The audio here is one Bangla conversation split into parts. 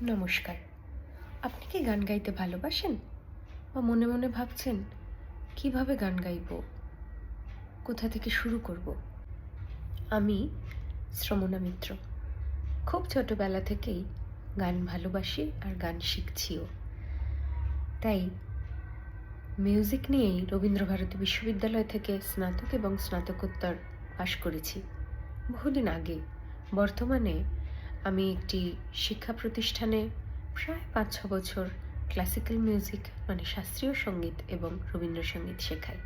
নমস্কার। আপনি কি গান গাইতে ভালোবাসেন? বা মনে মনে ভাবছেন, কিভাবে গান গাইবো? কোথা থেকে শুরু করব? আমি শ্রমণা মিত্র। খুব ছোটবেলা থেকেই গান ভালোবাসি আর গান শিখছিও। তাই মিউজিক নিয়েই রবীন্দ্রভারতী বিশ্ববিদ্যালয় থেকে স্নাতক এবং স্নাতকোত্তর পাশ করেছি বহুদিন আগে। বর্তমানে আমি একটি শিক্ষা প্রতিষ্ঠানে প্রায় ৫-৬ বছর ক্লাসিক্যাল মিউজিক মানে শাস্ত্রীয় সঙ্গীত এবং রবীন্দ্রসঙ্গীত শেখাই।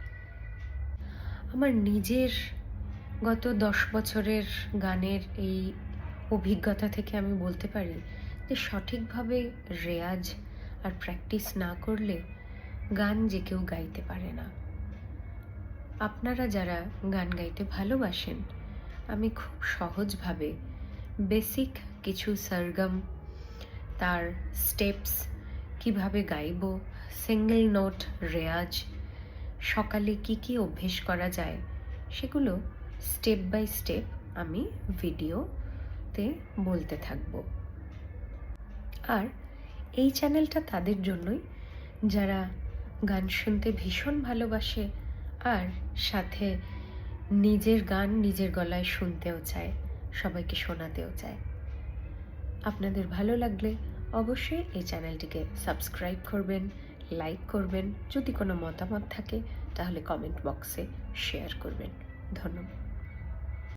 আমার নিজের গত ১০ বছরের গানের এই অভিজ্ঞতা থেকে আমি বলতে পারি যে সঠিকভাবে রেয়াজ আর প্র্যাকটিস না করলে গান যে কেউ গাইতে পারে না। আপনারা যারা গান গাইতে ভালোবাসেন, আমি খুব সহজভাবে বেসিক কিছু সরগম, তার স্টেপস, কিভাবে গাইব, সিঙ্গল নোট রেয়াজ, সকালে কি অভ্যেস করা যায়, সেগুলো স্টেপ বাই স্টেপ আমি ভিডিওতে বলতে থাকব। আর এই চ্যানেলটা তাদের জন্যই যারা গান শুনতে ভীষণ ভালোবাসে আর সাথে নিজের গান নিজের গলায় শুনতেও চায়, সবাইকে শোনাতেও চায়। আপনাদের ভালো লাগলে অবশ্যই এই চ্যানেলটিকে সাবস্ক্রাইব করবেন, লাইক করবেন। যদি কোনো মতামত থাকে তাহলে কমেন্ট বক্সে শেয়ার করবেন। ধন্যবাদ।